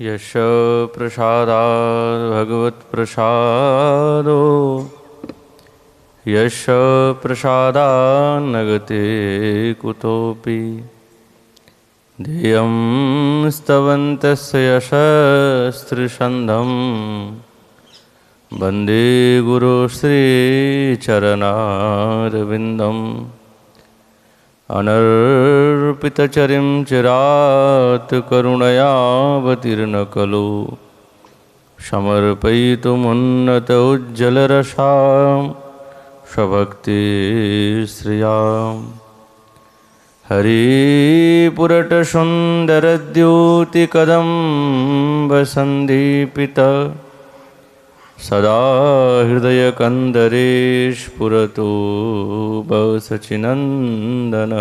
यश प्रसादात् भगवत्प्रसादो यश प्रसादान्नगते कुतोऽपि ध्येयं स्तवन्तस्य यशस्त्रिशन्धं वन्दे गुरुश्रीचरणारविन्दम् अनर्पितचरिं चिरात् करुणयावतीर्न खलु समर्पयितुमुन्नत उज्ज्वलरसां स्वभक्तिश्रियाम् हरिपुरटसुन्दरद्योतिकदम्बसन्दीपित सदा हृदयकन्दरे स्फुरतु सचिनन्दन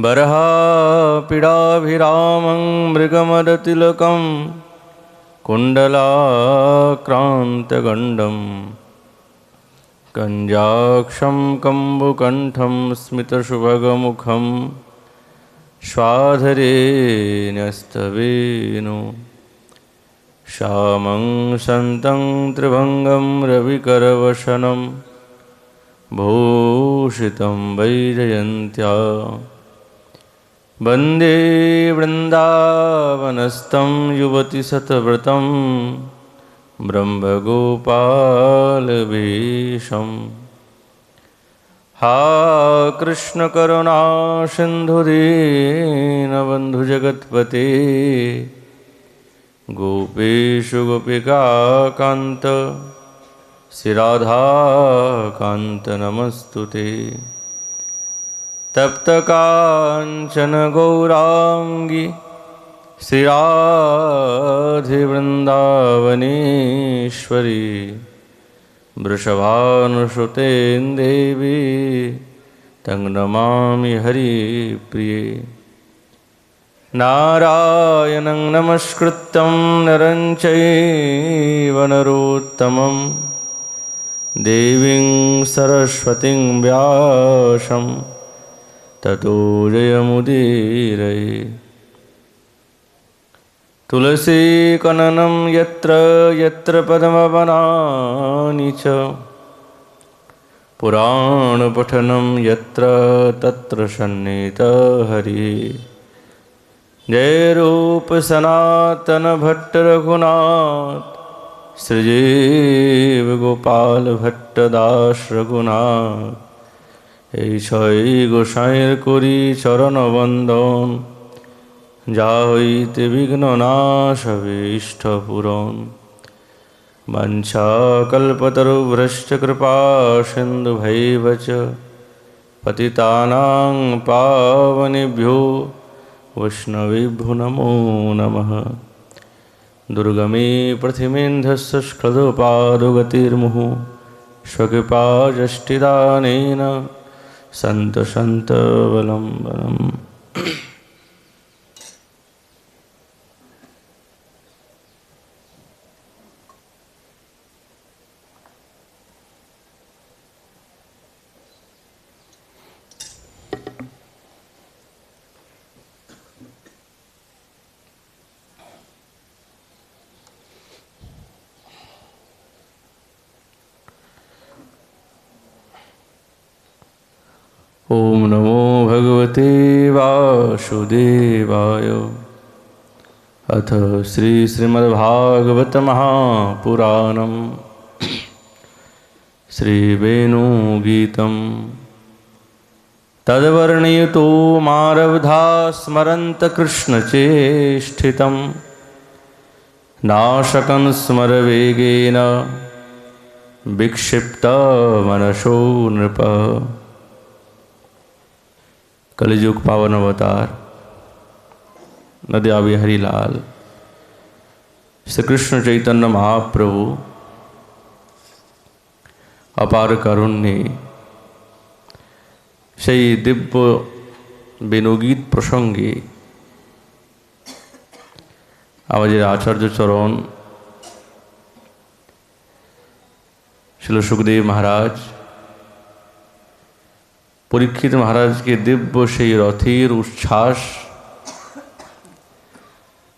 बर्हापीडाभिरामं मृगमदतिलकं कुण्डलाक्रान्तगण्डं कञ्जाक्षं कम्बुकण्ठं स्मितसुभगमुखं स्वाधरे न्यस्तवेणु श्यामं सन्तं त्रिभङ्गं रविकरवशनं भूषितं वैजयन्त्या वन्दे वृन्दावनस्थं युवतिशतव्रतं ब्रह्मगोपालवेशम् हा कृष्णकरुणा सिन्धुदीनबन्धुजगत्पते गोपेषु गोपिकान्त श्रीराधाकान्त नमस्तुते तप्तकाञ्चन गौराङ्गी श्रीराधे वृन्दावनेश्वरी वृषभानुसुते देवी तं नमामि हरिप्रिये नारायणं नमस्कृत्यं नरं चैव नरोत्तमं देवीं सरस्वतीं व्यासं ततो जयमुदीरये तुलसीकननं यत्र यत्र पद्मवनानि च पुराणपठनं यत्र तत्र सन्निहितहरिः जय रूप सनातन भट्ट रघुनाथ श्रीजीव गोपाल भट्ट दास रघुनाथ এই ছয় গোসাইয়ের করি চরণ বন্দন যা হইতে বিঘ্ন নাশ হবে ইষ্ট পূরণ বাঞ্ছাকল্পতরুভ্রশ্চ কৃপা সিন্ধু ভৈবচ পতিতানাং পাবনেভ্यो वैष्णवेभ्यो नमो नमः दुर्गमे प्रथिमेन्धस्य स्खलपादगतिर्मुहुः स्वकृपाजष्टिदानेन सन्तसन्तवलम्बनम् ओम नमो भगवते वासुदेवाय। अथ श्री श्रीमद्भागवत महापुराणं श्रीवेणुगीतं तद्वर्णयतो मारब्धा स्मरन्त कृष्णचेष्टितं नाशकं स्मरवेगेन विक्षिप्तमनसो नृप। कलिजुग पावन अवतार नद्या बिहारी लाल श्री कृष्ण चैतन्य महाप्रभु अपार कारुण्ये সেই দিব্য বেণুগীত প্রসঙ্গে আমাদের আচার্যচরণ श्री सुखदेव महाराज परीक्षित महाराज के दिव्य से रथेर उच्छ्वास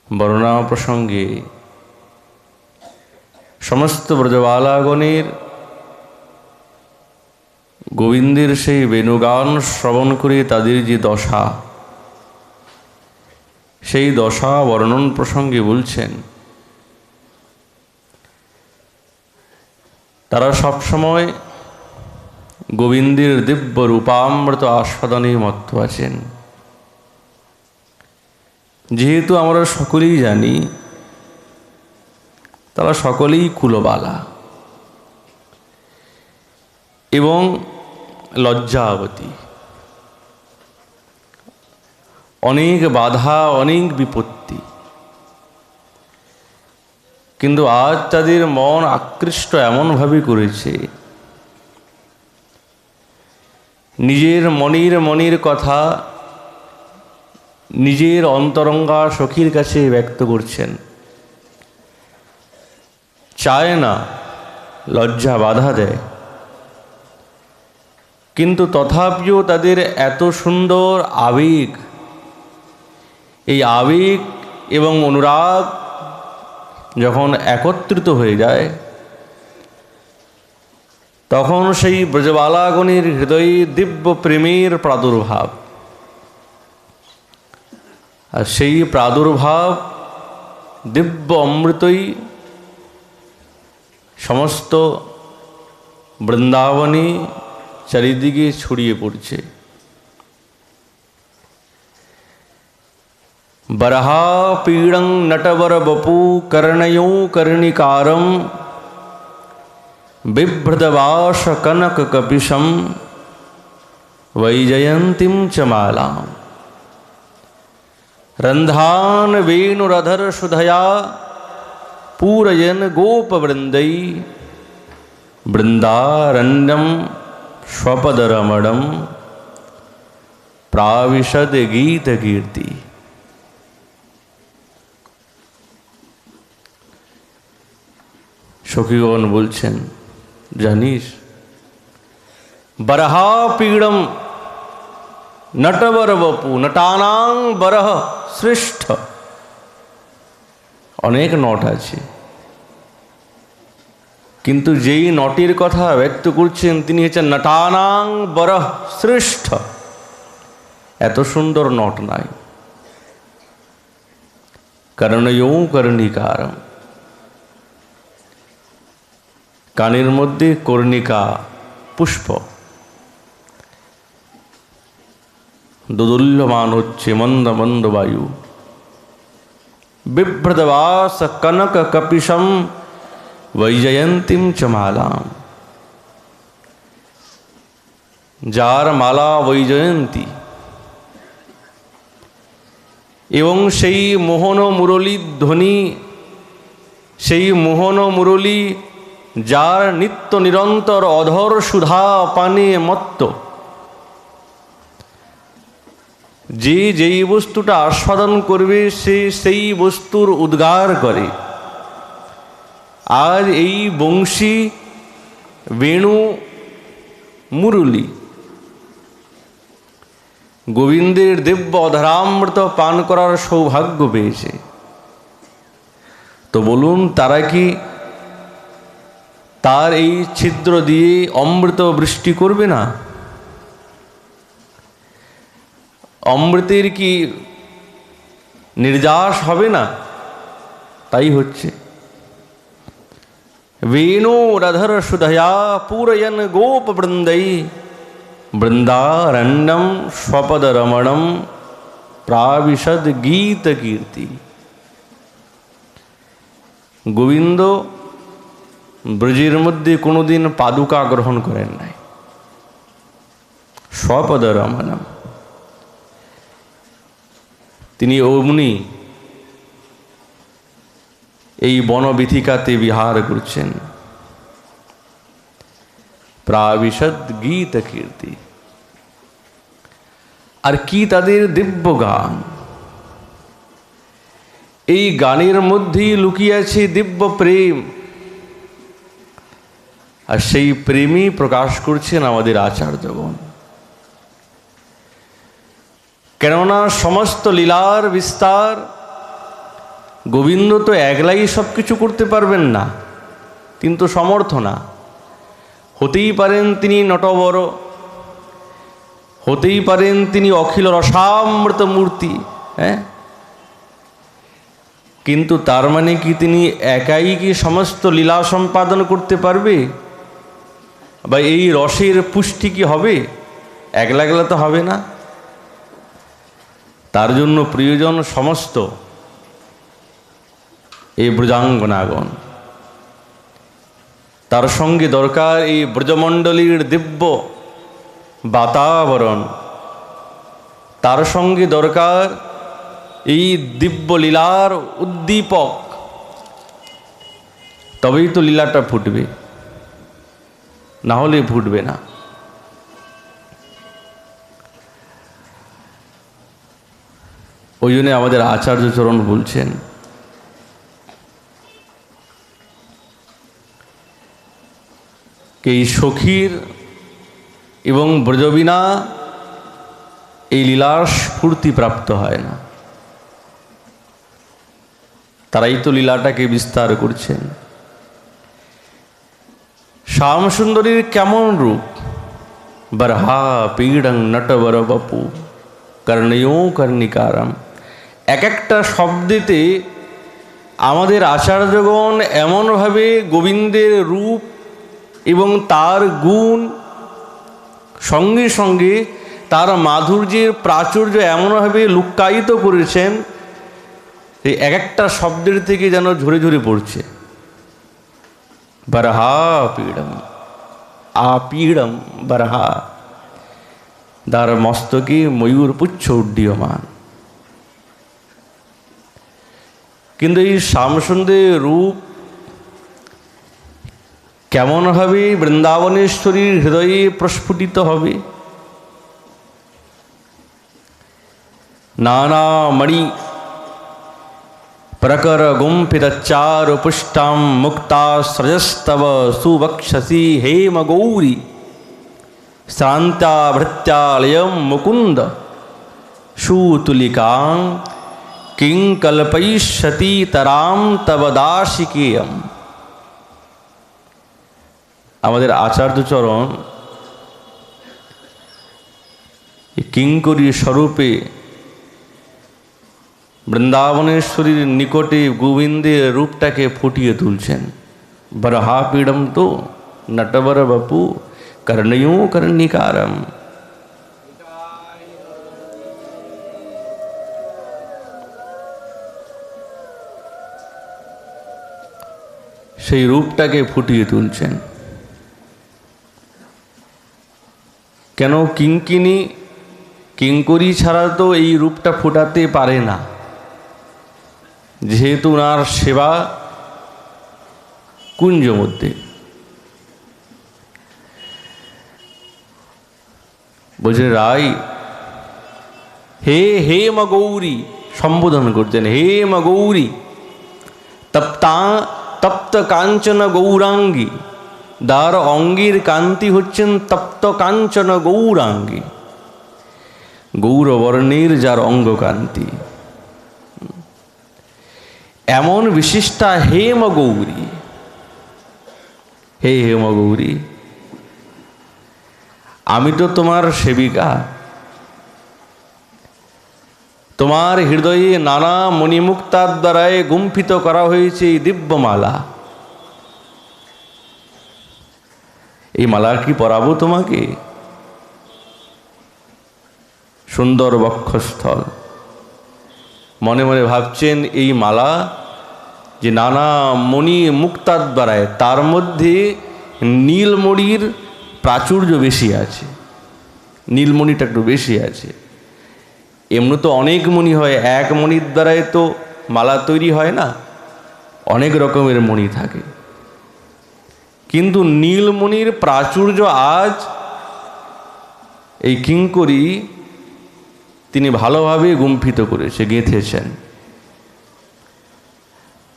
বর্ণনা প্রসঙ্গে সমস্ত ব্রজবালাগণের গোবিন্দের সেই বেণুগান শ্রবণ করে তাদের যে দশা, সেই দশা বর্ণন প্রসঙ্গে বলছেন তারা সবসময় গোবিন্দের দিব্য রূপামৃত আস্বাদনে মত্ত আছেন। যেহেতু আমরা সকলেই জানি তারা সকলেই কুলবালা এবং লজ্জাবতী, অনেক বাধা, অনেক বিপত্তি, কিন্তু আজ তাদের মন আকৃষ্ট এমনভাবে করেছে নিজের মনের কথা নিজের অন্তরঙ্গা সখীর কাছে ব্যক্ত করছেন। চায় না, লজ্জা বাধা দেয়, কিন্তু তথাপিও তাদের এত সুন্দর আবেগ, এই আবেগ এবং অনুরাগ যখন একত্রিত হয়ে যায় তখন সেই ব্রজবালাগণের হৃদয়ে দিব্য প্রেমের প্রাদুর্ভাব, আর সেই প্রাদুর্ভাব দিব্য অমৃতই সমস্ত বৃন্দাবনে চারিদিকে ছড়িয়ে পড়ছে। বরহা পীড়ং নটবর বপু কর্ণয়ো কর্ণিকারম বিভ্রদবাস কনক কপিশম वैजयन्तीं च मालां रन्ध्रान् वेणुरधर सुधया पूरयन् गोपवृन्दै बृन्दारण्यं स्वपदरमणं प्राविशद गीतकीर्ति। সখীগণ বলছেন, জানিস বরহা পীড়ম নটবর বপু নটানাং বরহ শ্রেষ্ঠ। অনেক নট আছে, কিন্তু যেই নটের কথা ব্যক্ত করছেন তিনি হচ্ছেন নটানাং বরহ শ্রেষ্ঠ। এত সুন্দর নট নাই। কর্ণয়ো কর্ণিকারম, কানের মধ্যে কর্ণিকা পুষ্প দোদুল্যমান হচ্ছে মন্দ মন্দ বায়ু। বিভ্রদবাস কনক কপিশম বৈজয়ন্তীম চ মালাম, যার মালা বৈজয়ন্তী, এবং সেই মোহন মুরলী ধ্বনি, সেই মোহন মুরলী যার নিত্য নিরন্তর অধর সুধা পানে মত্ত, যে যেই বস্তুটা আস্বাদন করবে সে সেই বস্তুর উদ্গার করে। আর এই বংশী বেণু মুরলী গোবিন্দের দিব্য অধরামৃত পান করার সৌভাগ্য পেয়েছে। তো বলুন, তারা কি তার এই ছিদ্র দিয়ে অমৃত বৃষ্টি করবে না? অমৃতের কি নির্যাস হবে না? তাই হচ্ছে। वेणु रधर सुधया पूरयन गोप वृंदै बृंदारण्यम स्वपद रमणम प्राविशद गीत कीर्ति। গোবিন্দ ব্রজের মধ্যে কোনোদিন পাদুকা গ্রহণ করেন নাই। স্বপদ রমণম, তিনি অমনি এই বনবিথিকাতে বিহার করছেন। প্রাবিশদ গীত কীর্তি। আর কি তাদের দিব্য গান! এই গানের মধ্যেই লুকিয়ে আছে দিব্য প্রেম, আর সেই প্রেমই প্রকাশ করছেন আমাদের আচার্যগণ। কেননা সমস্ত লীলার বিস্তার গোবিন্দ তো একলাই সব কিছু করতে পারবেন না, তিনি তো সমর্থ না। হতেই পারেন তিনি নটবর, হতেই পারেন তিনি অখিল রসামৃত মূর্তি, হ্যাঁ, কিন্তু তার মানে কি তিনি একাই কি সমস্ত লীলা সম্পাদন করতে পারবে, বা এই রসের পুষ্টি কি হবে? একলা একলা তো হবে না। তার জন্য প্রয়োজন সমস্ত এই ব্রজাঙ্গনাগণ, তার সঙ্গে দরকার এই ব্রজমণ্ডলীর দিব্য বাতাবরণ, তার সঙ্গে দরকার এই দিব্য লীলার উদ্দীপক, তবেই তো লীলাটা ফুটবে, না হলে ফুটবে না। ওই জন্য আমাদের আচার্যচরণ বলছেন, এই সখীর এবং ব্রজবিনা এই লীলার স্ফূর্তি প্রাপ্ত হয় না। তারাই তো লীলাটাকে বিস্তার করছেন। শ্যামসুন্দরীর কেমন রূপ! বরহা পীড়ং নটবর বপু কর্ণয়ো কর্ণিকারম। এক একটা শব্দেতে আমাদের আচার্যগণ এমনভাবে গোবিন্দের রূপ এবং তার গুণ, সঙ্গে সঙ্গে তার মাধুর্যের প্রাচুর্য এমনভাবে লুক্কায়িত করেছেন, এই এক একটা শব্দের থেকে যেন ঝরে ঝরে পড়ছে। বরহা পীড়ম, আপীড়ম বরহা, তার মস্তকে ময়ূর পুচ্ছ উড্ডীয়মান। কিন্তু এই শ্যামসুন্দরের রূপ কেমনভাবে বৃন্দাবনেশ্বরীর হৃদয়ে প্রস্ফুটিত হবে? নানা মণি প্রকর গুম্ফিত চারু পুষ্টাম মুক্তা স্রজস্তব সুবক্ষসি হেম গৌরী শ্রান্তা ভৃত্যালয়ম মুকুন্দ সুতুলিকাং কিং কল্পয়িষ্যতি তরাম তব দাসিকেয়ম। আমাদের আচার্যচরণ কিঙ্করী স্বরূপে বৃন্দাবনেশ্বরীর নিকটে গোবিন্দের রূপটাকে ফুটিয়ে তুলছেন। বরহা পীড়ম তো নটবর বপু কর্ণয়ো কর্ণিকারম। সেই রূপটাকে ফুটিয়ে তুলছেন। কেন? কিঙ্কিনী কিঙ্করী ছাড়া তো এই রূপটা ফোটাতে পারে না, যেহেতু ওনার সেবা কুঞ্জ মধ্যে। বলছে রাই, হে হে মা গৌরী, সম্বোধন করছেন, হে মা গৌরী তপ্ত কাঞ্চন গৌরাঙ্গী। দার অঙ্গীর কান্তি হচ্ছেন তপ্ত কাঞ্চন গৌরাঙ্গী, গৌরবর্ণের যার অঙ্গ কান্তি, এমন বিশিষ্টা হেম গৌরী। হে হেম গৌরী, আমি তো তোমার সেবিকা, তোমার হৃদয়ে নানা মণিমুক্তার দ্বারায় গুম্ফিত করা হয়েছে এই দিব্যমালা। এই মালা কি পরাবো তোমাকে? সুন্দর বক্ষস্থল। মনে মনে ভাবছেন এই মালা যে নানা মণি মুক্তার দ্বারায়, তার মধ্যে নীলমণির প্রাচুর্য বেশি আছে, নীলমণিটা একটু বেশি আছে। এমনি তো অনেক মণি হয়, এক মণির দ্বারায় তো মালা তৈরি হয় না, অনেক রকমের মণি থাকে, কিন্তু নীলমণির প্রাচুর্য আজ এই কিঙ্করী তিনি ভালোভাবে গুম্ফিত করেছে, গেঁথেছেন।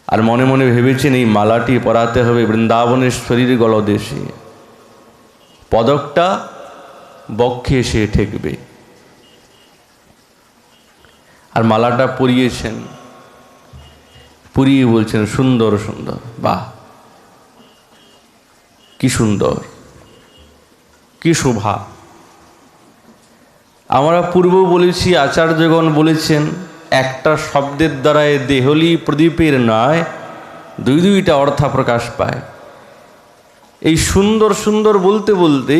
আর মনে মনে ভেবেছেন এই মালাটি পরাতে হবে বৃন্দাবনেশ্বরীর গলদেশে, পদকটা বক্ষে এসে ঠেকবে। আর মালাটা পরিয়েছেন, পুরিয়ে বলছেন সুন্দর সুন্দর, বাহ কি সুন্দর, কি শোভা। আমরা পূর্ব বলেছি, আচার্যগণ বলেছেন একটা শব্দের দ্বারায় দেহলি প্রদীপের নয়, দুইটা অর্থ প্রকাশ পায়। এই সুন্দর সুন্দর বলতে বলতে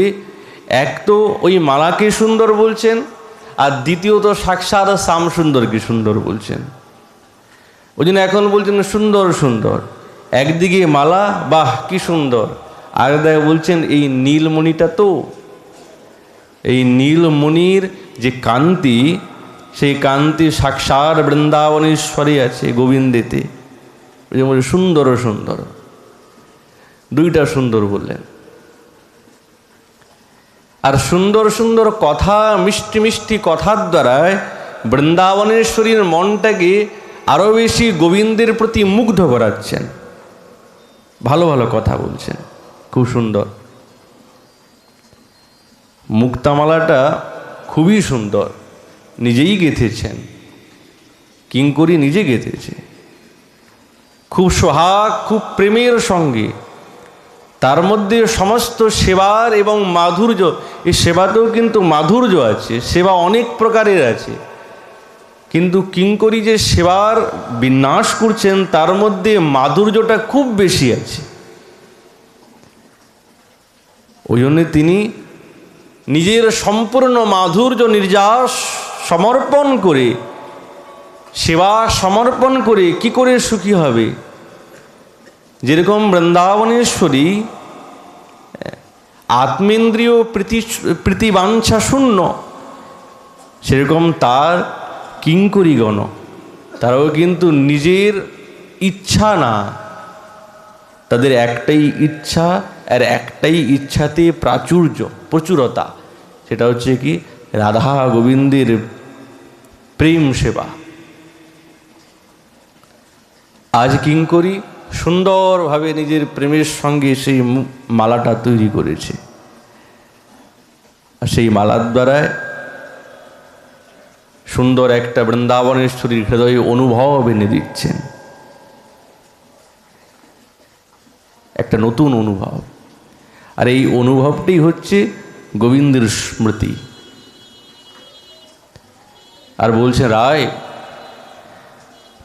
এক তো ওই মালাকে সুন্দর বলছেন, আর দ্বিতীয়ত সাক্ষাৎ শ্যাম সুন্দরকে সুন্দর বলছেন। ওই জন্য এখন বলছেন সুন্দর সুন্দর, একদিকে মালা, বাহ কি সুন্দর, আর দেখে বলছেন এই নীলমণিটা তো, এই নীলমণির যে কান্তি, সেই কান্তি সাক্ষাৎ বৃন্দাবনেশ্বরে আছে, গোবিন্দেতে। যেমন সুন্দর সুন্দর, দুইটা সুন্দর বললেন। আর সুন্দর সুন্দর কথা, মিষ্টি মিষ্টি কথার দ্বারায় বৃন্দাবনেশ্বরীর মনটাকে আরও বেশি গোবিন্দের প্রতি মুগ্ধ করাচ্ছেন। ভালো ভালো কথা বলছেন, খুব সুন্দর। মুক্তামালাটা খুবই সুন্দর, নিজেই গেঁথেছেন, কিঙ্করী নিজে গেঁথেছে, খুব সোহাগ, খুব প্রেমের সঙ্গে। তার মধ্যে সমস্ত সেবার এবং মাধুর্য, এই সেবাতেও কিন্তু মাধুর্য আছে, সেবা অনেক প্রকারের আছে, কিন্তু কিঙ্করী যে সেবার বিন্যাস করছেন তার মধ্যে মাধুর্যটা খুব বেশি আছে। ওই জন্যে তিনি নিজের সম্পূর্ণ মাধুর্য নির্যাস সমর্পণ করে, সেবা সমর্পণ করে কি করে সুখী হবে। যেরকম বৃন্দাবনেশ্বরী আত্মেন্দ্রিয় প্রীতিবাঞ্ছা শূন্য, সেরকম তার কিঙ্করীগণ, তারাও কিন্তু নিজের ইচ্ছা না, তাদের একটাই ইচ্ছা, আর একটাই ইচ্ছাতে প্রাচুর্য, প্রচুরতা, সেটা হচ্ছে কি রাধা গোবিন্দের প্রেম সেবা। আজ কিঙ্করী সুন্দরভাবে নিজের প্রেমের সঙ্গে সেই মালাটা তৈরি করেছে, আর সেই মালার দ্বারায় সুন্দর একটা বৃন্দাবনেশ্বরীর হৃদয়ে অনুভব এনে দিচ্ছেন, একটা নতুন অনুভব। আর এই অনুভবটাই হচ্ছে গোবিন্দের স্মৃতি। আর বলছে রায়,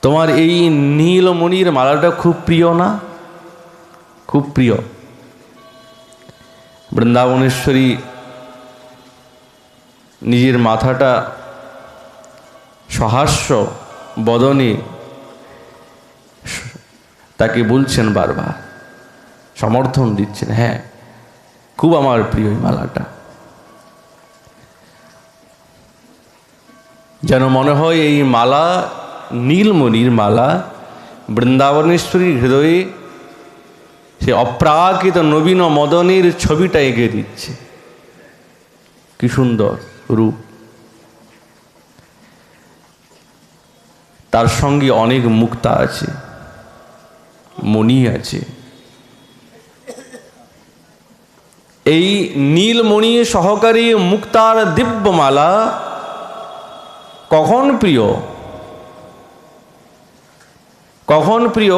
তোমার এই নীলমণির মালাটা খুব প্রিয় না? খুব প্রিয়। বৃন্দাবনেশ্বরী নিজের মাথাটা সহাস্য বদনে তাকে বলছেন, বারবার সমর্থন দিচ্ছেন, হ্যাঁ খুব আমার প্রিয় এই মালাটা। যেন মনে হয় এই মালা, নীলমণির মালা, বৃন্দাবনেশ্বরীর হৃদয়ে সে অপ্রাকৃত নবীন মদনের ছবিটা এঁকে দিচ্ছে। কি সুন্দর রূপ। তার সঙ্গে অনেক মুক্তা আছে, মণি আছে। এই নীলমণি সহকারী মুক্তার দিব্যমালা কখন প্রিয়, কখন প্রিয়?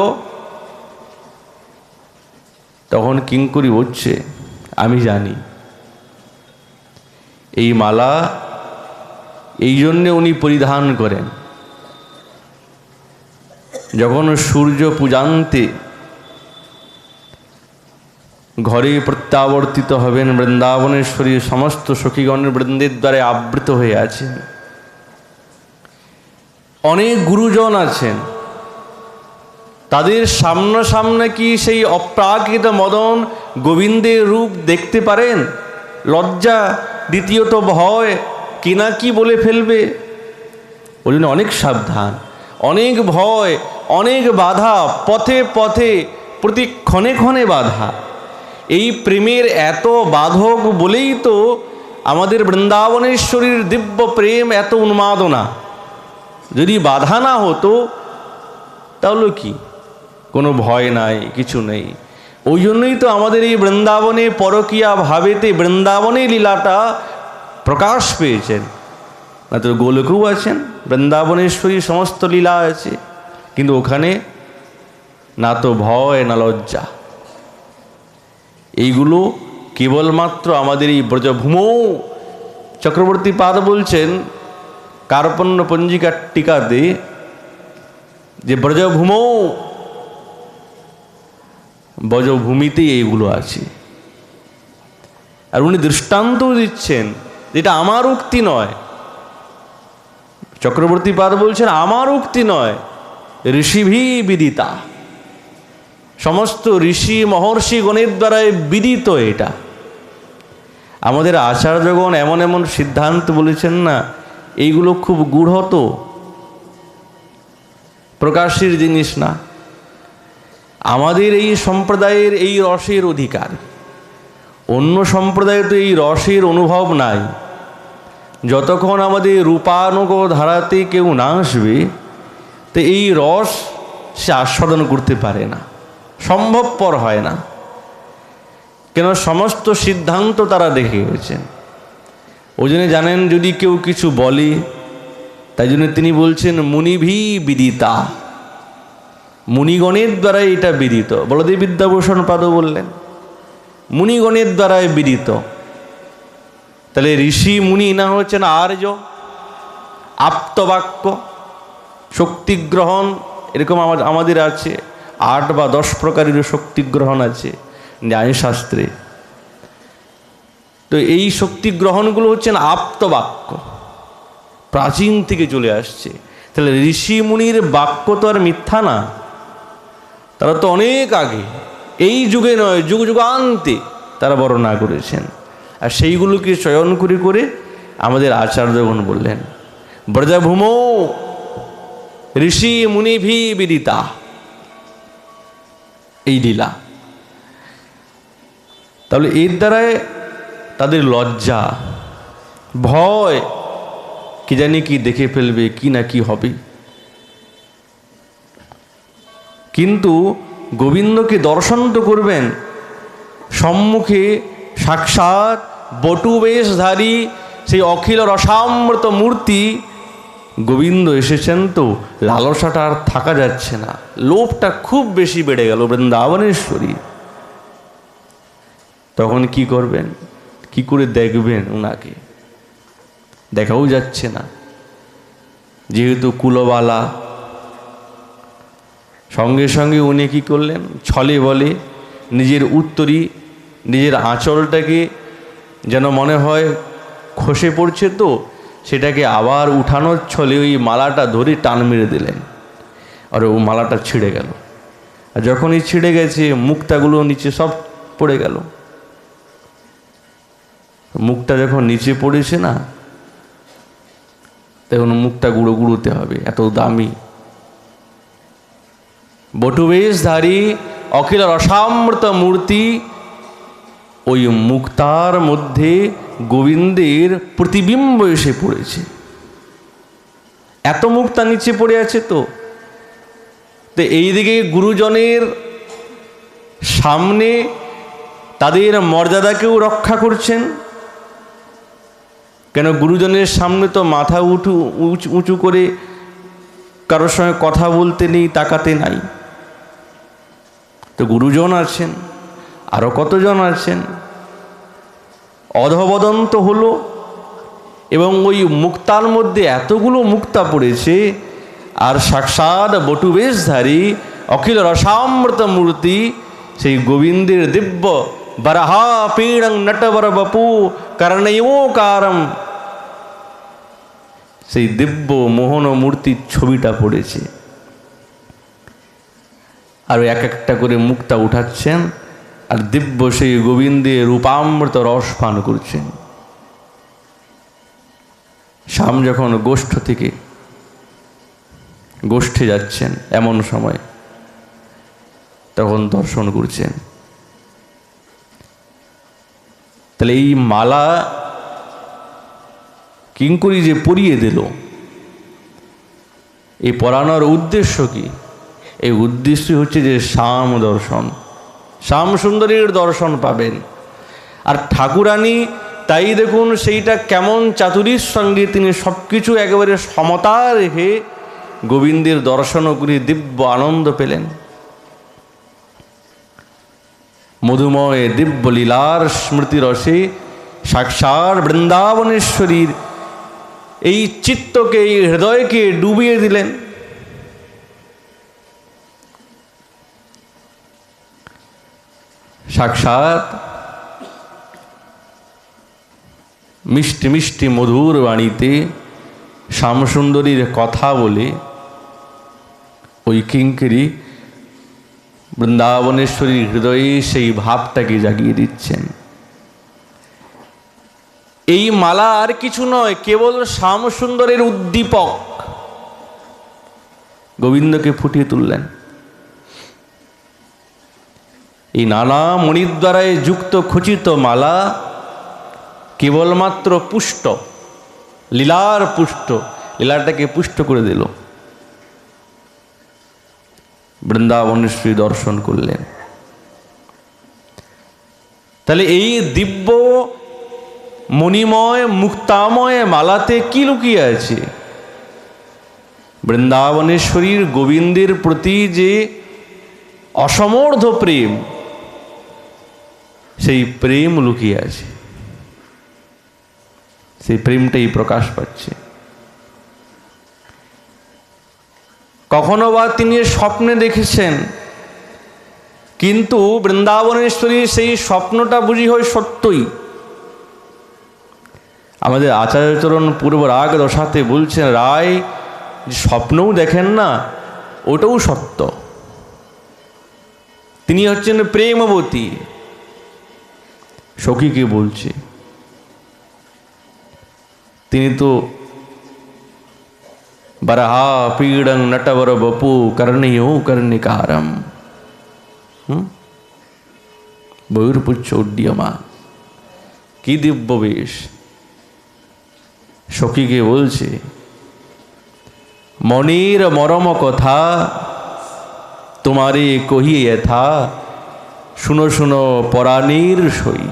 তখন কিঙ্করী বলছে, আমি জানি এই মালা এই জন্যে উনি পরিধান করেন, যখন সূর্য পূজান্তে ঘরে প্রত্যাবর্তিত হবেন, বৃন্দাবনেশ্বরীর সমস্ত সখীগণের বৃন্দের দ্বারা আবৃত হয়ে আছেন। অনেক গুরুজন আছেন, তাদের সামনে কি সেই অপ্রাকৃত মদন গোবিন্দের রূপ দেখতে পারেন? লজ্জা, দ্বিতীয়ত ভয়, কিনা কি বলে ফেলবে, ওই জন্য অনেক সাবধান, অনেক ভয়, অনেক বাধা, পথে পথে প্রতি ক্ষণে ক্ষণে বাধা। এই প্রেমের এত বাধক বলেই তো আমাদের বৃন্দাবনেশ্বরীর দিব্য প্রেম এত উন্মাদনা। যদি বাধা না হতো তাহলে কি, কোনো ভয় নাই, কিছু নেই। ওই জন্যই তো আমাদের এই বৃন্দাবনে পরকীয়া ভাবেতে বৃন্দাবনে লীলাটা প্রকাশ পেয়েছেন। না তো গোলকেও আছেন, বৃন্দাবনেশ্বরী সমস্ত লীলা আছে, কিন্তু ওখানে না তো ভয় না লজ্জা। এইগুলো কেবলমাত্র আমাদের এই ব্রজভূমৌ। চক্রবর্তী পাদ বলছেন কার্পণ্য পঞ্জিকার টিকাতে যে ব্রজভূমৌ, ব্রজভূমিতেই এইগুলো আছে। আর উনি দৃষ্টান্ত দিচ্ছেন, যেটা আমার উক্তি নয়। চক্রবর্তী পাদ বলছেন আমার উক্তি নয়, ঋষিভি বিদিতা, সমস্ত ঋষি মহর্ষি গণের দ্বারা বিদিত। এটা আমাদের আচার্যগণ এমন এমন সিদ্ধান্ত বলেছেন না, এইগুলো খুব গূঢ়, তো প্রকাশের জিনিস না। আমাদের এই সম্প্রদায়ের এই রসের অধিকার, অন্য সম্প্রদায়ে তো এই রসের অনুভব নাই। যতক্ষণ আমাদের রূপানুগ ধারাতে কেউ না আসবে, তো এই রস সে আস্বাদন করতে পারে না, সম্ভবপর হয় না। কেন? সমস্ত সিদ্ধান্ত তারা দেখে গেছেন। ওই জন্য জানেন, যদি কেউ কিছু বলে, তাই জন্য তিনি বলছেন মুনিভি বিদিতা, মুনিগণের দ্বারাই এটা বিদিত। বলদেব বিদ্যাভূষণ পাদও বললেন মুনিগণের দ্বারাই বিদিত। তাহলে ঋষি মুনি না হচ্ছেন আর্য, আপ্তবাক্য, শক্তিগ্রহণ, এরকম আমাদের আছে 8 বা 10 প্রকারের শক্তিগ্রহণ আছে ন্যায়শাস্ত্রে। তো এই শক্তিগ্রহণগুলো হচ্ছেন আপ্তবাক্য, প্রাচীন থেকে চলে আসছে। তাহলে ঋষি মুনির বাক্য তো আর মিথ্যা না, তারা তো অনেক আগে, এই যুগে নয়, যুগ যুগান্তে তারা বর্ণনা করেছেন। আর সেইগুলোকে চয়ন করে করে আমাদের আচার্যগণ বললেন ব্রজভূমৌ ঋষি মুনিভি বিদিতা, এই লীলা। তাহলে এর দ্বারায় তাদের লজ্জা, ভয়, কি জানি কি দেখে ফেলবে, কি না কি হবে। কিন্তু গোবিন্দকে দর্শন তো করবেন, সম্মুখে সাক্ষাৎ বটুবেশধারী সেই অখিল রসামৃত মূর্তি গোবিন্দ এসেছেন। তো লালসাটা আর থাকা যাচ্ছে না, লোভটা খুব বেশি বেড়ে গেল বৃন্দাবনেশ্বরী। তখন কি করবেন, কি করে দেখবেন ওনাকে? দেখাও যাচ্ছে না, যেহেতু কুলবালা। সঙ্গে সঙ্গে উনি কী করলেন, ছলে বলে নিজের উত্তরী, নিজের আঁচলটাকে যেন মনে হয় খসে পড়ছে, তো সেটাকে আবার উঠানোর ছলে ওই মালাটা ধরে টান মেরে দিলেন, আর ও মালাটা ছিঁড়ে গেল। আর যখনই ছিঁড়ে গেছে, মুক্তাগুলো নিচে সব পড়ে গেল। মুখটা যখন নিচে পড়েছে না, তখন মুখটা গুঁড়ো গুঁড়োতে হবে, এত দামি। বটুবেশধারী অখিল রসামৃত মূর্তি, ওই মুক্তার মধ্যে গোবিন্দের প্রতিবিম্ব এসে পড়েছে। এত মুক্তা নিচে পড়ে আছে। তো এইদিকে গুরুজনের সামনে তাদের মর্যাদাকেও রক্ষা করছেন। কেন? গুরুজনের সামনে তো মাথা উঁচু করে কারোর সঙ্গে কথা বলতে নেই, তাকাতে নাই। তো গুরুজন আছেন, আরও কতজন আছেন, অধবদন্ত হলো। এবং ওই মুক্তার মধ্যে এতগুলো মুক্তা পড়েছে, আর সাক্ষাৎ বটুবেশধারী অখিল রসামৃত মূর্তি সেই গোবিন্দের দিব্য বরাহা পীড়ং নটবর বপু কর্ণয়োকারম, সেই দিব্য মোহন মূর্তির ছবিটা পড়েছে। আর এক একটা করে মুক্তা উঠাচ্ছেন, আর দিব্য সেই গোবিন্দের রূপামৃত রস পান করছেন। শাম যখন গোষ্ঠ থেকে গোষ্ঠে যাচ্ছেন, এমন সময় তখন দর্শন করছেন। তাহলে এই মালা কিঙ্করি যে পরিয়ে দিল, এই পরানোর উদ্দেশ্য কি? এই উদ্দেশ্য হচ্ছে যে শ্যাম দর্শন, শ্যাম সুন্দরীর দর্শন পাবেন। আর ঠাকুরানী তাই দেখুন সেইটা কেমন চাতুরীর সঙ্গে তিনি সব কিছু একেবারে সমতা রেখে গোবিন্দের দর্শন করে দিব্য আনন্দ পেলেন। মধুময় দিব্য লীলার স্মৃতি রসে সাক্ষাৎ বৃন্দাবনেশ্বরীর এই চিত্তকে, এই হৃদয়কে ডুবিয়ে দিলেন। সাক্ষাৎ মিষ্টি মিষ্টি মধুর বাণীতে শ্যামসুন্দরীর কথা বলে ওই কিঙ্কিরি বৃন্দাবনেশ্বরীর হৃদয়ে সেই ভাবটাকে জাগিয়ে দিচ্ছেন। এই মালা আর কিছু নয়, কেবল শ্যামসুন্দরের উদ্দীপক। গোবিন্দকে ফুটিয়ে তুললেন। এই নানা মণির দ্বারায় যুক্ত খচিত মালা কেবলমাত্র পুষ্ট, লীলার পুষ্ট, লীলাটাকে পুষ্ট করে দিল। বৃন্দাবনেশ্বরী দর্শন করলেন। তাহলে এই দিব্য মণিময় মুক্তাময় মালাতে কি লুকিয়ে আছে? বৃন্দাবনেশ্বরীর গোবিন্দের প্রতি যে অসমর্থ প্রেম, সেই প্রেম লুকিয়ে আছে। সেই প্রেমটাই প্রকাশ পাচ্ছে। কখনো বা তিনি স্বপ্নে দেখেছেন, কিন্তু বৃন্দাবনেশ্বরীর সেই স্বপ্নটা বুঝি হয় সত্যই। আমাদের আচার্যচরণ পূর্ব রাগ দশাতে বলছেন, রায় যে স্বপ্নও দেখেন না, ওটাও সত্য। তিনি হচ্ছেন প্রেমবতী। সখীকে বলছে, তিনি তো বরহা পীড়ং নটবর বপু কর্ণিও কর্ণিকারম বয়ুরপুচ্ছ উড্ডীয়মান। কি দিব্য বেশ! সখীকে বলছে, মনির মরম কথা তোমারে কহিয়ে যথা, শুনো শুনো পরাণীর সই।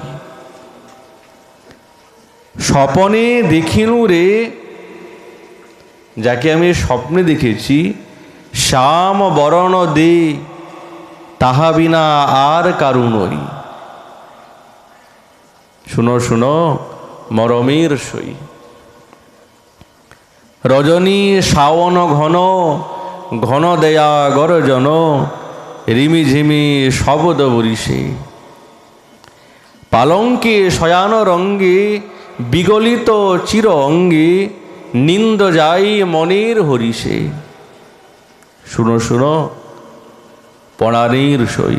স্বপনে দেখিনু রে, যাকে আমি স্বপ্নে দেখেছি, শ্যাম বরণ দে, তাহা বিনা আর কারু নই। শুনো শুনো মরমের সই। রজনী শাওন ঘন, ঘন দেয়া গরজন, রিমিঝিমি শবদ বরিষে। পালঙ্কে শয়ান রঙ্গে, বিগলিত চির অঙ্গে, নিন্দ যাই মনের হরিষে। শুনো শুনো পরাণীর সই,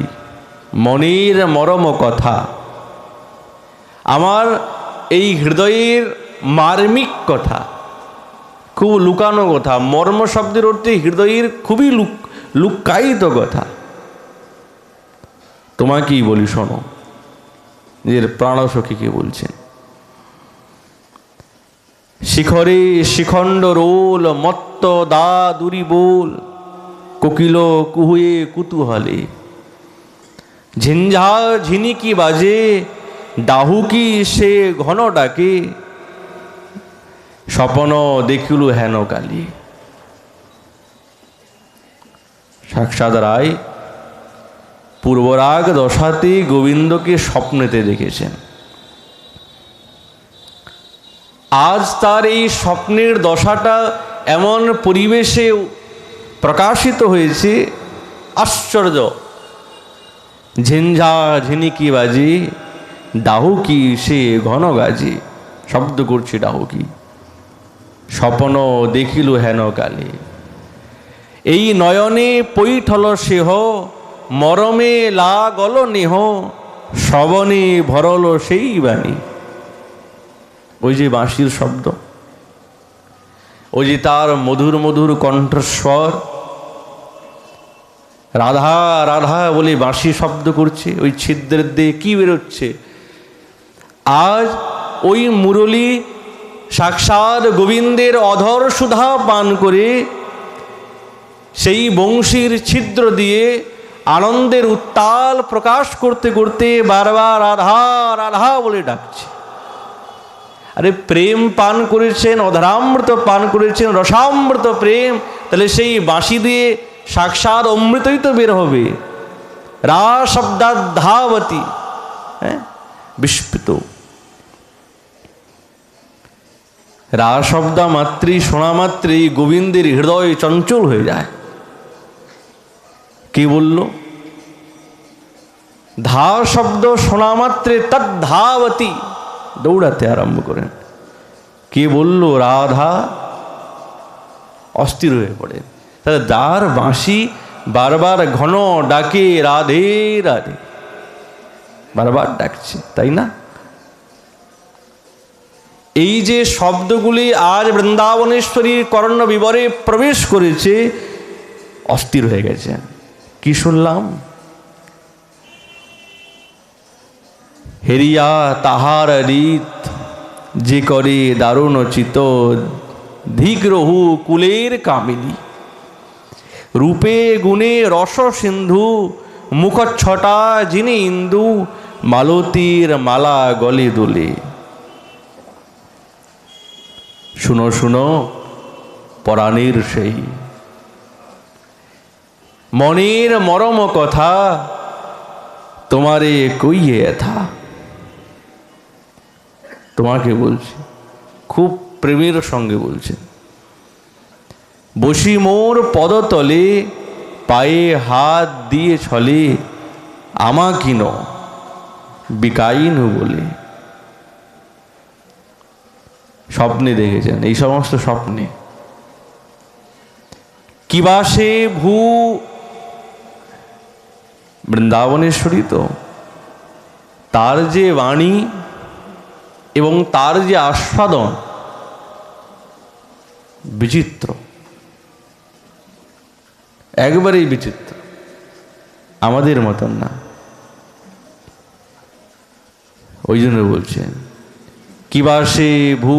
মনের মরম কথা। আমার এই হৃদয়ের মার্মিক কথা, খুব লুকানো কথা। মর্ম শব্দের অর্থে হৃদয়ের খুবই লুকায়িত কথা। তোমাকেই বলি, শোনো। নিজের প্রাণসখীকে বলছেন। শিখরে শিখণ্ড রোল, মত্ত দা দুরি বোল, কোকিল কুহুয়ে কুতূহলে। ঝিঞ্ঝা ঝিনিকি বাজে, ডাহুকি সে ঘন ডাকে, স্বপন দেখিল হেন কালী। সাক্ষাৎ রায় পূর্বরাগ দশাতে গোবিন্দকে স্বপ্নেতে দেখেছেন। আজ তার এই স্বপ্নের দশাটা এমন পরিবেশে প্রকাশিত হয়েছে, আশ্চর্য। ঝিঞ্ঝা ঝিনিকি বাজে, ডাহুকি সে ঘন গাজে। শব্দ করছে ডাহুকি। স্বপন দেখিল হেন কালে। এই নয়নে পৈঠল সেহ, মরমে লাগল নেহ, শ্রবণে ভরল সেই বাণী। ওই যে বাঁশির শব্দ, ওই যে তার মধুর মধুর কণ্ঠস্বর, রাধা রাধা বলে বাঁশি শব্দ করছে, ওই ছিদ্রের দিয়ে কি বেরোচ্ছে। আজ ওই মুরলী সাক্ষাৎ গোবিন্দের অধর সুধা পান করে সেই বংশীর ছিদ্র দিয়ে আনন্দের উত্তাল প্রকাশ করতে করতে বারবার রাধা রাধা বলে ডাকছে। আরে প্রেম পান করেছেন, অধরামৃত পান করেছেন, রসামৃত প্রেম, তাহলে সেই বাঁশি দিয়ে সাক্ষাৎ অমৃতই তো বের হবে। রা শব্দাৎ ধাবতি, হ্যাঁ, বিস্মিত। রা শব্দ মাত্রই, শোনা মাত্রই গোবিন্দের হৃদয় চঞ্চল হয়ে যায়। কি বলল? ধা শব্দ শোনা মাত্রে তদ্ধাবতি, দৌড়াতে আরম্ভ করেন। কে বলল? রাধা। অস্থির হয়ে পড়ে। তাহলে যার বাঁশি বারবার ঘন ডাকে রাধে রাধে, বারবার ডাকছে, তাই না? এই যে শব্দগুলি আজ বৃন্দাবনেশ্বরীর কর্ণ বিবরে প্রবেশ করেছে, অস্থির হয়ে গেছে। কি শুনলাম? হেরিয়া তাহার রীত যে করে দারুণ চিত, ধিক রহু কুলের কামিনী, রূপে গুণে রস সিন্ধু, মুখচ্ছটা যিনি ইন্দু, মালতীর মালা গলে দোলে। শুনো শুনো পরাণের সেই মনের মরম কথা, তোমারে কইয়ে এথা। তোমাকে বলছি, খুব প্রেমের সঙ্গে বলছে। বসি মোর পদতলে, পায়ে হাত দিয়ে ছলে, আমা কিন বিকাইনু বলে। স্বপ্নে দেখেছেন, এই সমস্ত স্বপ্নে। কিবাসে ভূ বৃন্দাবনেশ্বরী তো, তার যে বাণী এবং তার যে আস্বাদন বিচিত্র, একবারেই বিচিত্র, আমাদের মতন না। ওই জন্য বলছেন কিবাসে ভূ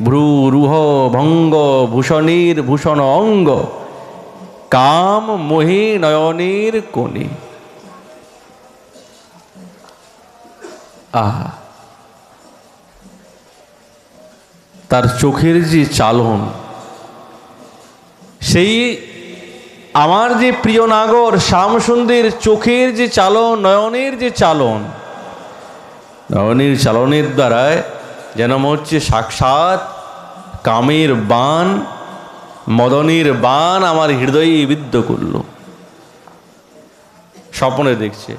ভ্রু রুহ ভঙ্গ ভূষণের ভূষণ অঙ্গ, কাম মোহে নয়নের কোণে। আহা, তার চোখের যে চালন, সেই আমার যে প্রিয় নাগর শ্যামসুন্দর চোখের যে চালন, নয়নের যে চালন, নয়নের চালনের দ্বারায় যেন হচ্ছে সাক্ষাৎ কামের বাণ, মদনের বাণ আমার হৃদয়ে বিদ্ধ করল। স্বপ্নে দেখছে,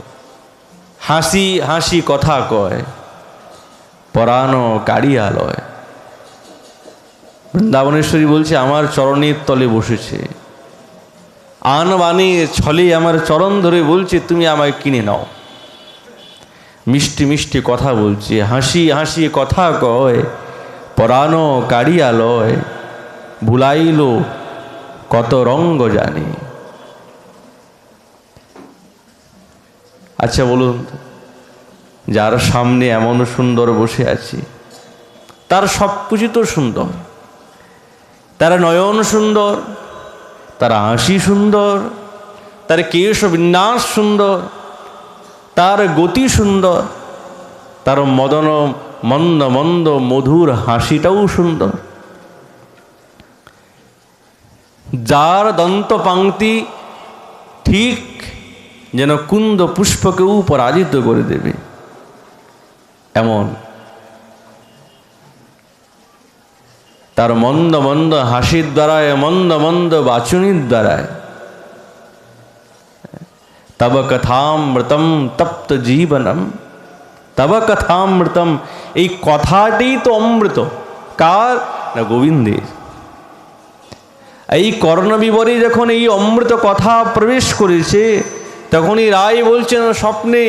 হাসি হাসি কথা কয়, পরাণ কাড়িয়া লয়। বৃন্দাবনেশ্বরী বলছে আমার চরণের তলে বসেছে, আন বাণী ছলে আমার চরণ ধরে বলছে তুমি আমায় কিনে নাও। মিষ্টি মিষ্টি কথা বলছে, হাসি হাসি কথা কয়, পরাণ কাড়িয়া লয়, ভুলাইল কত রঙ্গ জানে। আচ্ছা বলুন, যার সামনে এমন সুন্দর বসে আছে, তার সব কিছু তো সুন্দর, তার নয়ন সুন্দর, তার হাসি সুন্দর, তার কেশ বিন্যাস সুন্দর, তার গতি সুন্দর, তার মদন মন্দ মন্দ মধুর হাসিটাও সুন্দর, যার দন্ত পাংক্তি ঠিক যেন কুন্দ পুষ্পকেও পরাজিত করে দেবে এমন, তার মন্দ মন্দ হাসির দ্বারায়, মন্দ মন্দ বাচনির দ্বারায় তব কথামৃতম তপ্ত জীবনম, তব কথামৃতম, এই কথাটি তো অমৃত। কার? না গোবিন্দের। এই কর্ণবিবরে যখন এই অমৃত কথা প্রবেশ করেছে, তখনই রায় বলছেন স্বপ্নে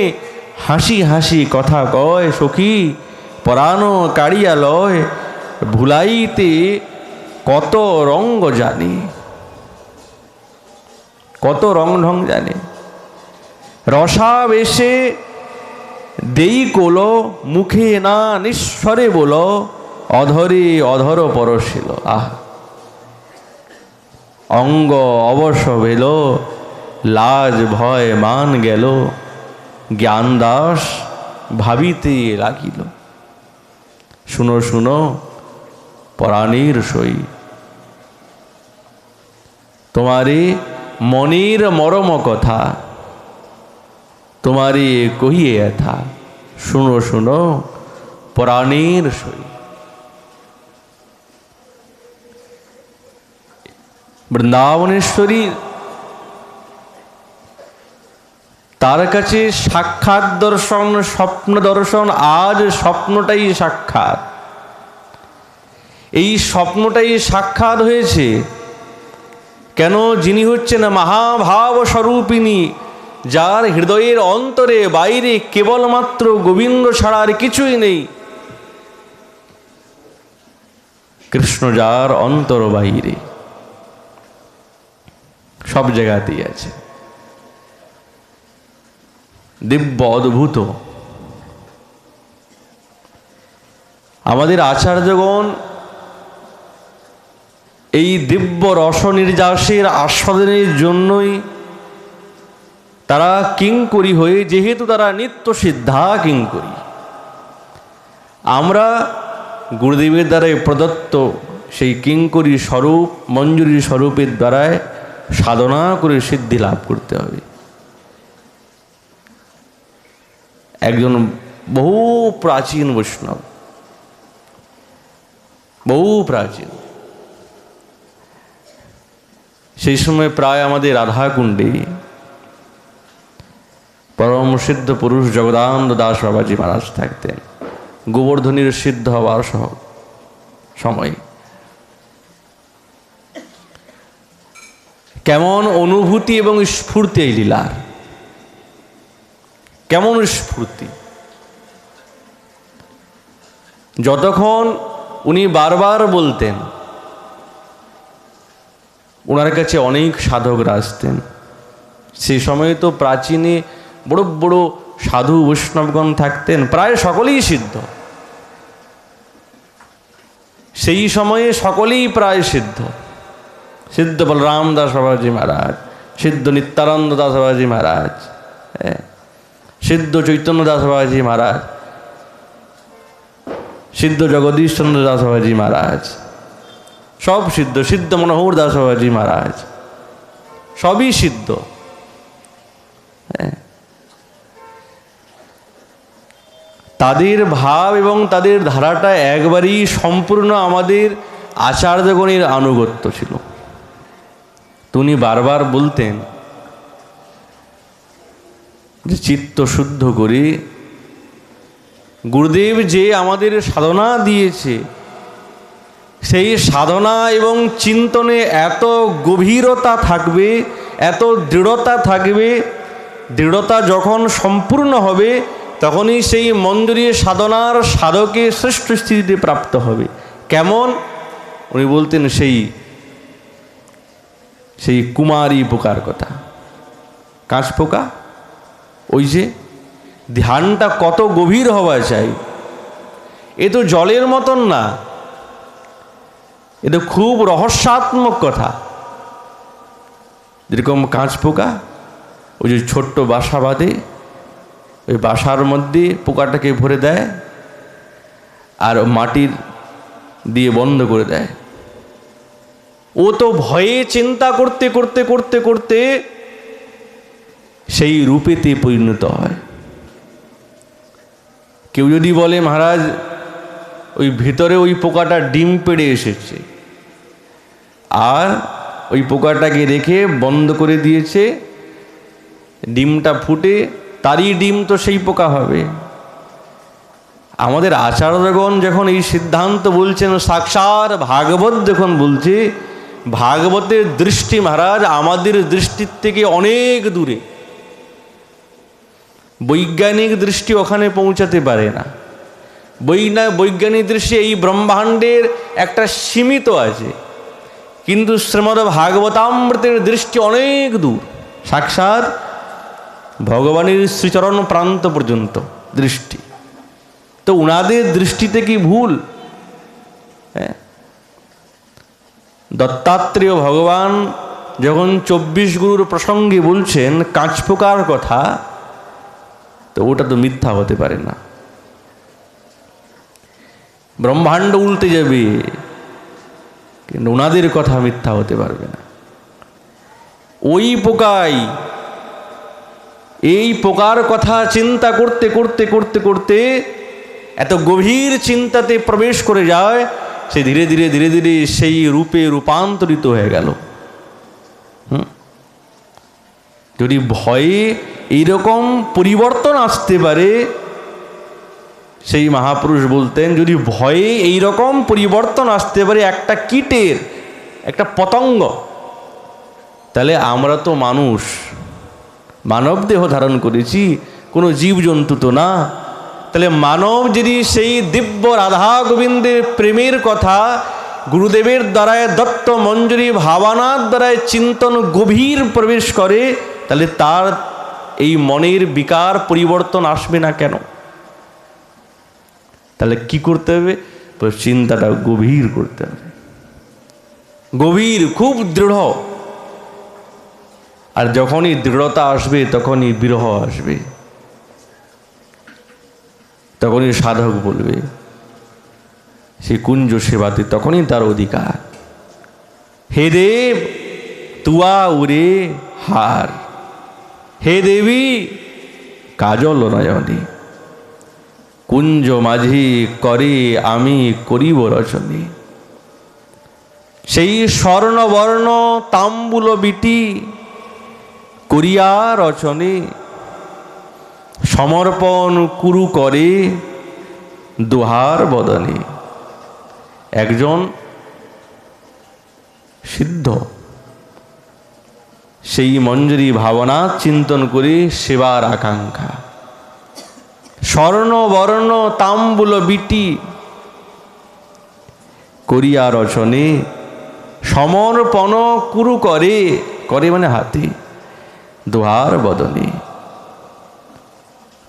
হাসি হাসি কথা কয়, সখী পরাণ কাড়িয়া লয়, ভুলাইতে কত রঙ্গ জানে, কত রং ঢং জানে। রসাবেশে দেই কোলো, মুখে না নিঃস্বরে বলো, অধরে অধর পরশিল। আহ, অঙ্গ অবশ্য ভেল, লাজ ভয় মান গেল, জ্ঞান দাস ভাবিতে লাগিল। শুনো শুনো পরাণের সই, তোমারে মনের মরম কথা, তোমারে কহিয়ে এথা, শুনো শুনো পরাণের সই। বৃন্দাবনেশ্বরী তার কাছে সাক্ষাৎ দর্শন, স্বপ্ন দর্শন, আজ স্বপ্নটাই সাক্ষাৎ। এই স্বপ্নটাই সাক্ষাৎ হয়েছে কেন? যিনি হচ্ছেন মহাভাব স্বরূপিণী, যার হৃদয়ের অন্তরে বাইরে কেবলমাত্র গোবিন্দ ছাড়া আর কিছুই নেই। কৃষ্ণ যার অন্তর বাইরে সব জায়গাতেই আছে, দিব্য অদ্ভুত। আমাদের আচার্যগণ এই দিব্য রস নির্যাসের আস্বাদনের জন্যই তারা কিঙ্করী হয়ে, যেহেতু তারা নিত্য সিদ্ধা কিঙ্করী, আমরা গুরুদেবের দ্বারাই প্রদত্ত সেই কিঙ্করী স্বরূপ, মঞ্জুরি স্বরূপের দ্বারায় সাধনা করে সিদ্ধি লাভ করতে হবে। একজন বহু প্রাচীন বৈষ্ণব, বহু প্রাচীন, সেই সময় প্রায় আমাদের রাধাকুণ্ডে পরম সিদ্ধ পুরুষ জগদানন্দ দাস বাবাজি মহারাজ থাকতেন, গোবর্ধনীর সিদ্ধ হওয়ার সময়। কেমন অনুভূতি এবং স্ফূর্তি এই লীলার, কেমন স্ফূর্তি! যতক্ষণ উনি বারবার বলতেন, ওনার কাছে অনেক সাধকরা আসতেন। সেই সময় তো প্রাচীনে বড় বড় সাধু বৈষ্ণবগণ থাকতেন, প্রায় সকলেই সিদ্ধ। সেই সময়ে সকলেই প্রায় সিদ্ধ। সিদ্ধ বলরাম দাস বাবাজি মহারাজ, সিদ্ধ নিত্যানন্দ দাস বাবাজি মহারাজ, সিদ্ধ চৈতন্য দাস বাবাজি মহারাজ, সিদ্ধ জগদীশ চন্দ্র দাস বাবাজি মহারাজ, সব সিদ্ধ। সিদ্ধ মনোহর দাস বাবাজি মহারাজ, সবই সিদ্ধ। তাদের ভাব এবং তাদের ধারাটা একবারই সম্পূর্ণ আমাদের আচার্যগণের আনুগত্য ছিল। উনি বারবার বলতেন যে চিত্ত শুদ্ধ করে গুরুদেব যে আমাদের সাধনা দিয়েছে, সেই সাধনা এবং চিন্তনে এত গভীরতা থাকবে, এত দৃঢ়তা থাকবে। দৃঢ়তা যখন সম্পূর্ণ হবে, তখনই সেই মঞ্জুরি সাধনার সাধকে শ্রেষ্ঠ স্থিতিতে প্রাপ্ত হবে। কেমন? উনি বলতেন সেই কুমারী পোকার কথা, কাঁচ পোকা। ওই যে ধ্যানটা কত গভীর হওয়া চাই। এ তো জলের মতন না, এ তো খুব রহস্যাত্মক কথা। যেরকম কাঁচ পোকা ওই যে ছোট্ট বাসা বাঁধে, ওই বাসার মধ্যে পোকাটাকে ভরে দেয় আর মাটির দিয়ে বন্ধ করে দেয়। ও তো ভয়ে চিন্তা করতে করতে করতে করতে সেই রূপেতে পরিণত হয়। কেউ যদি বলে মহারাজ ওই ভিতরে ওই পোকাটা ডিম পেড়ে এসেছে, আর ওই পোকাটাকে রেখে বন্ধ করে দিয়েছে, ডিমটা ফুটে তারই ডিম তো সেই পোকা হবে। আমাদের আচার্যগণ যখন এই সিদ্ধান্ত বলছেন, সাক্ষাৎ ভাগবত যখন বলছে, ভাগবতের দৃষ্টি মহারাজ আমাদের দৃষ্টির থেকে অনেক দূরে। বৈজ্ঞানিক দৃষ্টি ওখানে পৌঁছাতে পারে না। বৈজ্ঞানিক দৃষ্টি এই ব্রহ্মাণ্ডের একটা সীমিত আছে, কিন্তু শ্রীমদ্ ভাগবতামৃতের দৃষ্টি অনেক দূর, সাক্ষাৎ ভগবানের শ্রীচরণ প্রান্ত পর্যন্ত দৃষ্টি। তো উনাদের দৃষ্টিতে কি ভুল? দত্তাত্রেয় ভগবান যখন 24 গুরুর প্রসঙ্গে বলছেন কাঁচপোকার কথা, তো ওটা তো মিথ্যা হতে পারে না। ব্রহ্মাণ্ড উল্টে যাবে, কিন্তু ওনাদের কথা মিথ্যা হতে পারবে না। ওই পোকাই এই প্রকার কথা চিন্তা করতে করতে করতে করতে এত গভীর চিন্তাতে প্রবেশ করে যায়, সে ধীরে ধীরে ধীরে ধীরে সেই রূপে রূপান্তরিত হয়ে গেল। যদি ভয়ে এইরকম পরিবর্তন আসতে পারে, সেই মহাপুরুষ বলতেন যদি ভয়ে এইরকম পরিবর্তন আসতে পারে একটা কীটের, একটা পতঙ্গ, তাহলে আমরা তো মানুষ, মানব দেহ ধারণ করেছি, কোনো জীবজন্তু তো না। তাহলে মানব যদি সেই দিব্য রাধা গোবিন্দের প্রেমের কথা গুরুদেবের দ্বারায় দত্ত মঞ্জুরি ভাবনার দ্বারায় চিন্তন গভীর প্রবেশ করে, তাহলে তার এই মনের বিকার পরিবর্তন আসবে না কেন? তাহলে কি করতে হবে? চিন্তাটা গভীর করতে হবে, গভীর, খুব দৃঢ়। আর যখনই দৃঢ়তা আসবে তখনই বিরহ আসবে, তখনই সাধক বলবে সেই কুঞ্জ সেবাতে, তখনই তার অধিকার। হে দেব তুয়া উরে হার, হে দেবী কাজল নয়নে, কুঞ্জ মাঝি করে আমি করিব রচনে। সেই স্বর্ণবর্ণ তাম্বুল বিটি করিয়া রচনে, সমর্পণ কুরু করে দুহার বদনে। একজন সিদ্ধ সেই মঞ্জুরি ভাবনা চিন্তন করে সেবার আকাঙ্ক্ষা, স্বর্ণবর্ণ তাম্বুল বিটি করিয়া রচনে, সমর্পণ কুরু করে, করে মানে হাতে, দুহার বদনে।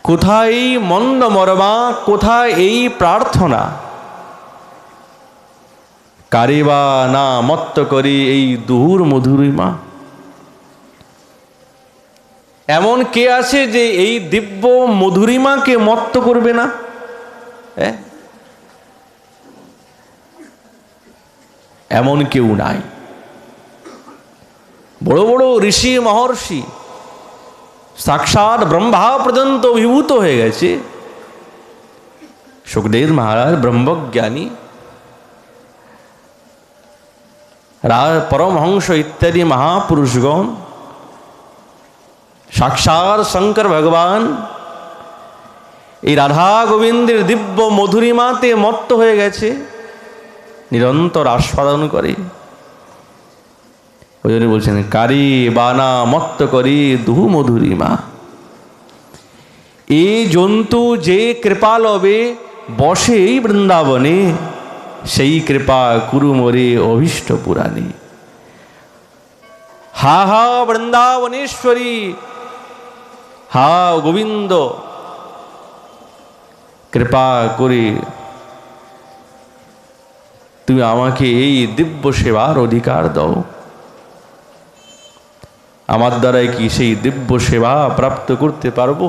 কোথায় এই মন্দ মরমা, কোথায় এই প্রার্থনা, কারে বা না মত্ত করে এই দুহুর মধুরিমা। এমন কে আছে যে এই দিব্য মধুরিমাকে মত্ত করবে না? এমন কেউ নাই। বড় বড় ঋষি মহর্ষি সাক্ষাৎ ব্রহ্মা পর্যন্ত অভিভূত হয়ে গেছে। সুখদেব মহারাজ ব্রহ্মজ্ঞানী, পরমহংস ইত্যাদি মহাপুরুষগণ, সাক্ষাৎ শঙ্কর ভগবান এই রাধা গোবিন্দের দিব্য মধুরিমাতে মত্ত হয়ে গেছে, নিরন্তর আস্বাদন করে। ওই জন্য বলছেন কারি বানা মত্ত করি দুহু মধুরিমা। এই জন্তু যে কৃপা লবে বসে এই বৃন্দাবনে, সেই কৃপা কুরু মোরে অভীষ্ট পুরাণে। হা হা বৃন্দাবনেশ্বরী, হা গোবিন্দ, কৃপা করে তুমি আমাকে এই দিব্য সেবার অধিকার দাও। আমার দ্বারাই কি সেই দিব্য সেবা প্রাপ্ত করতে পারবো?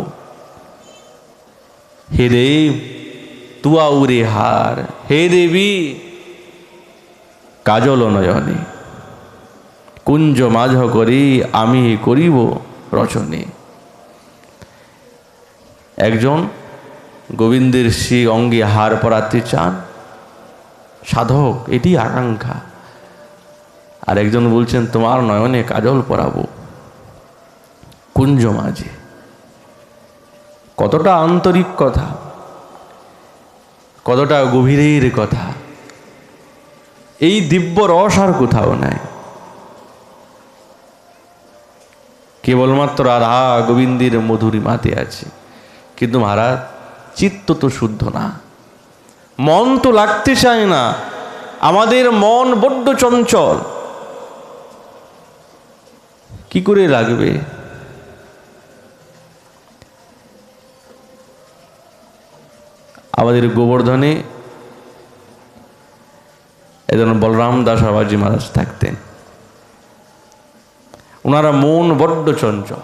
হে দেব তুয়া উরে হার, হে দেবী কাজল নয়নে, কুঞ্জ মাঝ করি আমি করিব রচনে। একজন গোবিন্দের শ্রী অঙ্গে হার পরাতে চান, সাধক, এটি আকাঙ্ক্ষা। আর একজন বলছেন তোমার নয়নে কাজল পরাবো কুঞ্জ মাঝে। কতটা আন্তরিক কথা, কতটা গভীরের কথা। এই দিব্য রস আর কোথাও নাই, কেবলমাত্র রাধা গোবিন্দের মধুরিমাতে আছে। কিন্তু মহারাজ চিত্ত তো শুদ্ধ না, মন তো লাগতে চায় না। আমাদের মন বড্ড চঞ্চল, কি করে লাগবে? আমাদের গোবর্ধনে একজন বলরাম দাস বাবাজি মহারাজ থাকতেন। ওনারা মন বড্ড চঞ্চল।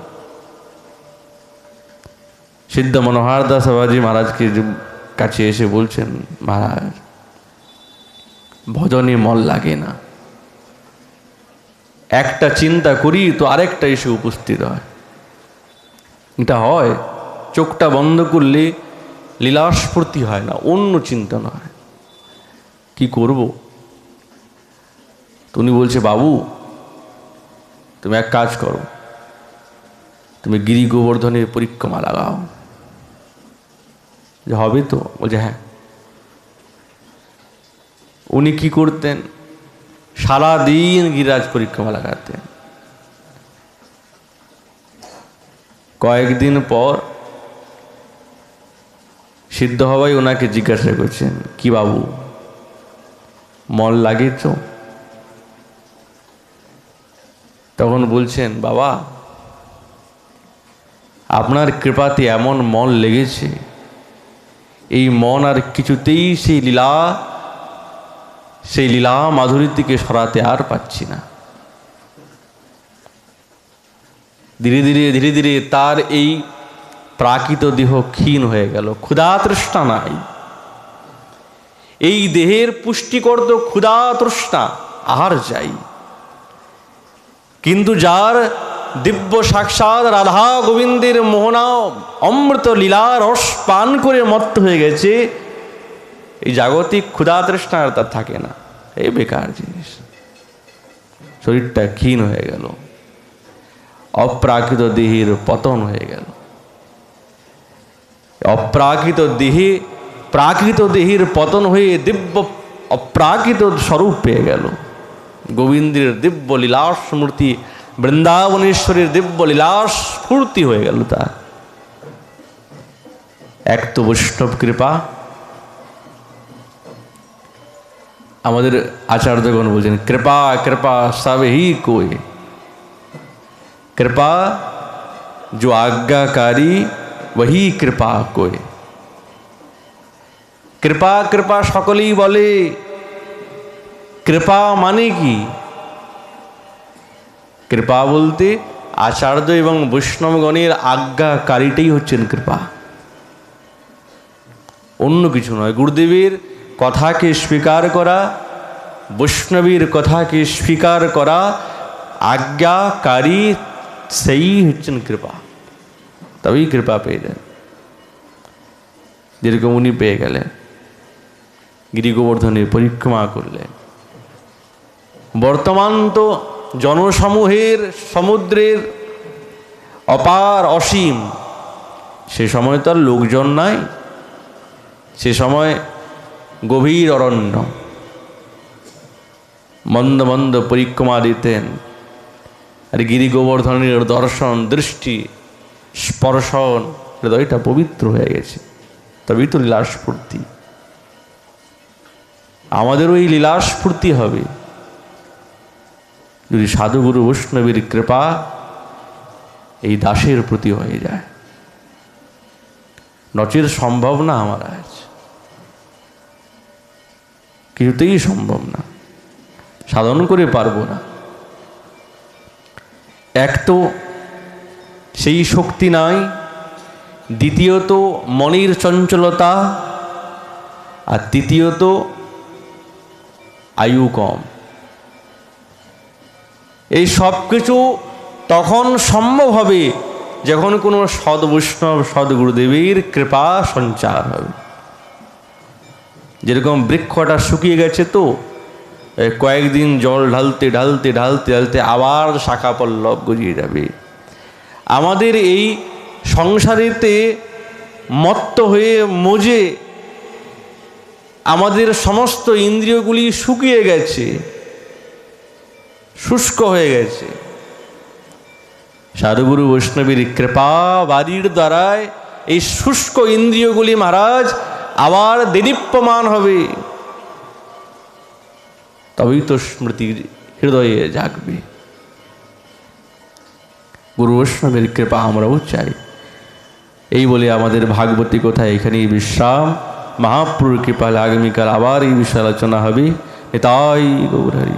সিদ্ধ মনোহর দাস বাবাজি মহারাজকে কাছে এসে বলছেন, মহারাজ ভজনে মন লাগে না, একটা চিন্তা করি তো আরেকটা এসে উপস্থিত হয়। এটা হয়, চোখটা বন্ধ করলে লীলাস্ফূর্তি হয় না, অন্য চিন্তন হয়। কি করব? তুমি বলছে, বাবু তুমি এক কাজ করো, তুমি গিরি গোবর্ধনের পরিক্রমা লাগাও। যে হবে তো? বলছে হ্যাঁ। উনি কি করতেন? সারাদিন গিরিরাজ পরিক্রমা লাগাতেন। কয়েকদিন পর সিদ্ধ হওয়াই ওনাকে জিজ্ঞাসা করছেন, কি বাবু মন লাগেছ? তখন বলছেন, বাবা আপনার কৃপাতে এমন মন লেগেছে, এই মন আর কিছুতেই সেই লীলা মাধুরী থেকে সরাতে আর পাচ্ছি না। ধীরে ধীরে ধীরে ধীরে তার এই প্রাকৃত দেহ ক্ষীণ হয়ে গেল, ক্ষুধা তৃষ্ণা নাই। এই দেহের পুষ্টিকর তো ক্ষুধা তৃষ্ণা, আহার চাই। কিন্তু যার দিব্য সাক্ষাৎ রাধা গোবিন্দের মোহনা অমৃত লীলা রস পান করে মত্ত হয়ে গেছে, এই জাগতিক ক্ষুধা তৃষ্ণা আর তার থাকে না। এই বেকার জিনিস, শরীরটা ক্ষীণ হয়ে গেল, অপ্রাকৃত দেহের পতন হয়ে গেল। অপ্রাকৃত দেহে প্রাকৃত দেহের পতন হয়ে দিব্য অপ্রাকৃত স্বরূপ পেয়ে গেল। গোবিন্দের দিব্য লীলাস স্মৃতি, বৃন্দাবনেশ্বরের দিব্য লীলাস স্ফূর্তি হয়ে গেল তার। এক তো বৈষ্ণব কৃপা। আমাদের আচার্যগণ বলছেন, কৃপা কৃপা সব হি কোই, कृपा जो आज्ञाकारी वही कृपा कोई। कृपा कृपा सकलेই বলে, कृपा মানে কি? कृपा বলতে আচার্য এবং বৈষ্ণবগণের আজ্ঞাকারীটাই হচ্ছেন কৃপা, অন্য কিছু নয়। গুরুদেবের কথাকে স্বীকার করা, বৈষ্ণবীর কথাকে স্বীকার করা, আজ্ঞাকারী সেই হচ্ছেন কৃপা। তবেই কৃপা পেয়ে যান, যেরকম উনি পেয়ে গেলেন। গিরি গোবর্ধনের পরিক্রমা করলেন। বর্তমান তো জনসমূহের সমুদ্রের অপার অসীম, সে সময় তো আর লোকজন নাই, সে সময় গভীর অরণ্য। মন্দ মন্দ পরিক্রমা দিতেন, আর গিরি গোবর্ধনের দর্শন, দৃষ্টি, স্পর্শন, হৃদয়টা পবিত্র হয়ে গেছে। তবেই তো লীলাস্ফূর্তি। আমাদেরও এই লীলাস্ফূর্তি হবে যদি সাধুগুরু বৈষ্ণবের কৃপা এই দাসের প্রতি হয়ে যায়। নচের সম্ভব না, আমার আজ কিছুতেই সম্ভব না, সাধন করে পারবো না। এক তো সেই শক্তি নাই, দ্বিতীয়ত মনের চঞ্চলতা, আর তৃতীয়ত আয়ু কম। এই সব কিছু তখন সম্ভব হবে যখন কোনো সদ বৈষ্ণব সদ্গুরুদেবের কৃপা সঞ্চার হবে। যেরকম বৃক্ষটা শুকিয়ে গেছে, তো কয়েকদিন জল ঢালতে ঢালতে ঢালতে ঢালতে আবার শাখা পল্লব গজিয়ে যাবে। আমাদের এই সংসারেতে মত্ত হয়ে মজে আমাদের সমস্ত ইন্দ্রিয়গুলি শুকিয়ে গেছে, শুষ্ক হয়ে গেছে। সাধুগুরু বৈষ্ণবের কৃপা বাড়ির দ্বারায় এই শুষ্ক ইন্দ্রিয়গুলি মহারাজ আবার দেদীপ্যমান হবে। তবেই তো স্মৃতি হৃদয়ে জাগবে। গুরু বৈষ্ণবের কৃপা আমরাও চাই। এই বলে আমাদের ভাগবতী কথা এখানেই বিশ্রাম। মহাপ্রভুর কৃপায় আগামীকাল আবার এই বিষয়ে আলোচনা হবে। তাই গৌর হরি।